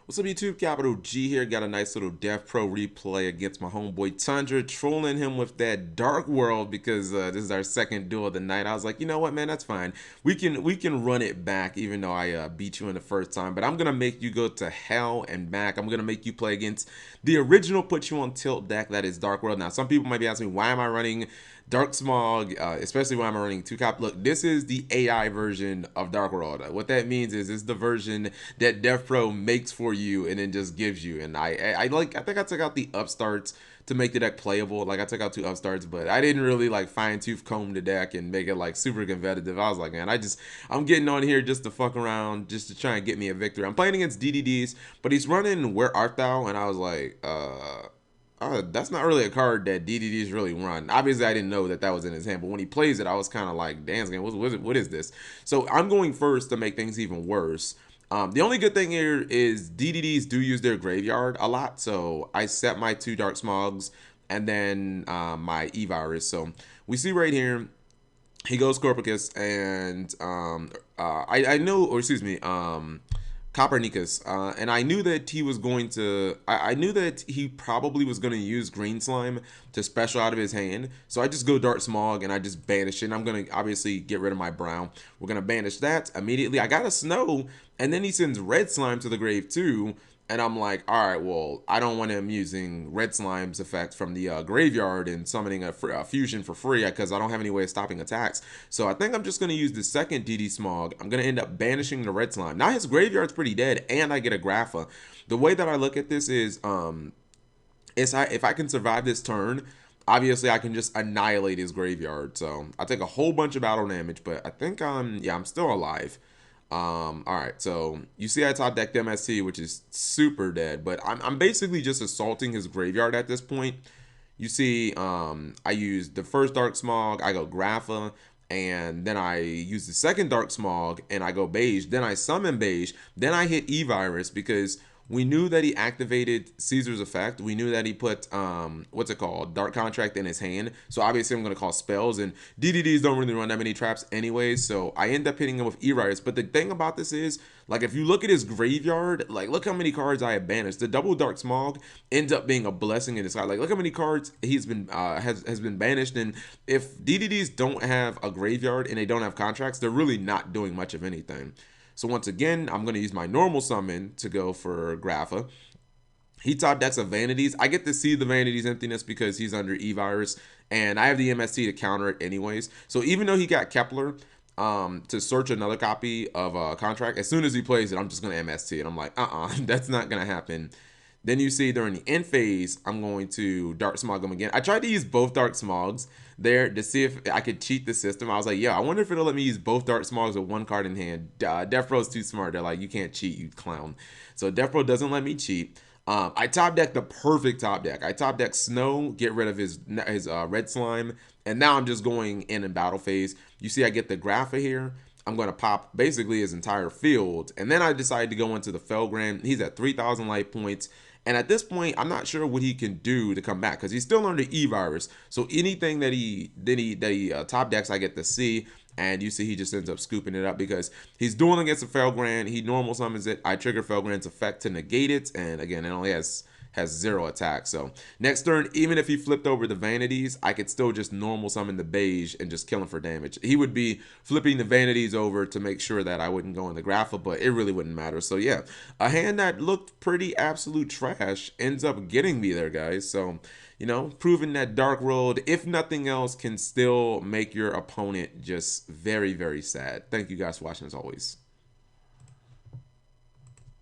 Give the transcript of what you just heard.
What's up, YouTube? Capital G here. Got a nice little Death Pro replay against my homeboy Tundra, trolling him with that Dark World because this is our second duel of the night. I was like, you know what, man, that's fine. We can run it back, even though I beat you in the first time. But I'm gonna make you go to hell and back. I'm gonna make you play against the original, put you on tilt deck that is Dark World. Now, some people might be asking me, why am I running Dark Smog, especially when I'm running 2-cop. Look, this is the AI version of Dark World. What that means is it's the version that Death Pro makes for you and then just gives you. And I think I took out the upstarts to make the deck playable. Like I took out 2 upstarts, but I didn't really like fine tooth comb the deck and make it like super competitive. I was like, man, I'm getting on here just to fuck around, just to try and get me a victory. I'm playing against DDDs, but he's running Where Art Thou, and I was like, that's not really a card that DDDs really run. Obviously, I didn't know that was in his hand, but when he plays it, I was kind of like, damn, what is this? So I'm going first to make things even worse. The only good thing here is DDDs do use their graveyard a lot, so I set my 2 Dark Smogs and then my E-Virus. So we see right here, he goes Corpicus, and I know, or excuse me, Copernicus, and I knew that he was going to. I knew that he probably was going to use Green Slime to special out of his hand. So I just go Dark Smog and I just banish it. And I'm going to obviously get rid of my brown. We're going to banish that immediately. I got a Snow, and then he sends Red Slime to the grave too. And I'm like, all right, well, I don't want him using Red Slime's effect from the graveyard and summoning a fusion for free because I don't have any way of stopping attacks. So I think I'm just going to use the second DD Smog. I'm going to end up banishing the Red Slime. Now his graveyard's pretty dead, and I get a Grapha. The way that I look at this is, if I can survive this turn, obviously I can just annihilate his graveyard. So I take a whole bunch of battle damage, but I think I'm still alive. All right, so you see I top decked MST, which is super dead, but I'm basically just assaulting his graveyard at this point. You see, I use the first Dark Smog, I go Grapha, and then I use the second Dark Smog, and I go Beige, then I summon Beige, then I hit E-Virus because we knew that he activated Caesar's effect. We knew that he put, what's it called, Dark Contract in his hand. So obviously I'm going to call spells, and DDDs don't really run that many traps anyways. So I end up hitting him with E-Virus. But the thing about this is, like, if you look at his graveyard, like, look how many cards I have banished. The double Dark Smog ends up being a blessing in disguise. Like, look how many cards he's been, has been banished. And if DDDs don't have a graveyard and they don't have contracts, they're really not doing much of anything. So once again, I'm going to use my normal summon to go for Grapha. He top decks of Vanities. I get to see the Vanities emptiness because he's under E-Virus, and I have the MST to counter it anyways. So even though he got Kepler to search another copy of a contract, as soon as he plays it, I'm just going to MST. And I'm like, that's not going to happen. Then you see during the end phase, I'm going to Dark Smog him again. I tried to use both Dark Smogs there to see if I could cheat the system. I was like, yeah, I wonder if it'll let me use both Dark Smogs with 1 card in hand. Death Pro's too smart. They're like, you can't cheat, you clown. So Death Pro doesn't let me cheat. I top deck the perfect top deck. I top deck Snow, get rid of his Red Slime, and now I'm just going in battle phase. You see I get the Grapha here. I'm going to pop basically his entire field, and then I decided to go into the Felgrand. He's at 3,000 life points. And at this point, I'm not sure what he can do to come back because he's still under E-Virus. So anything that he top decks, I get to see. And you see he just ends up scooping it up because he's dueling against a Felgrand. He normal summons it. I trigger Felgrand's effect to negate it. And again, it only has 0 attack. So next turn, even if he flipped over the Vanities, I could still just normal summon the Beige and just kill him for damage. He would be flipping the Vanities over to make sure that I wouldn't go in the Grapha, but it really wouldn't matter. So yeah, a hand that looked pretty absolute trash ends up getting me there, guys. So, you know, proving that Dark World, if nothing else, can still make your opponent just very, very sad. Thank you guys for watching as always.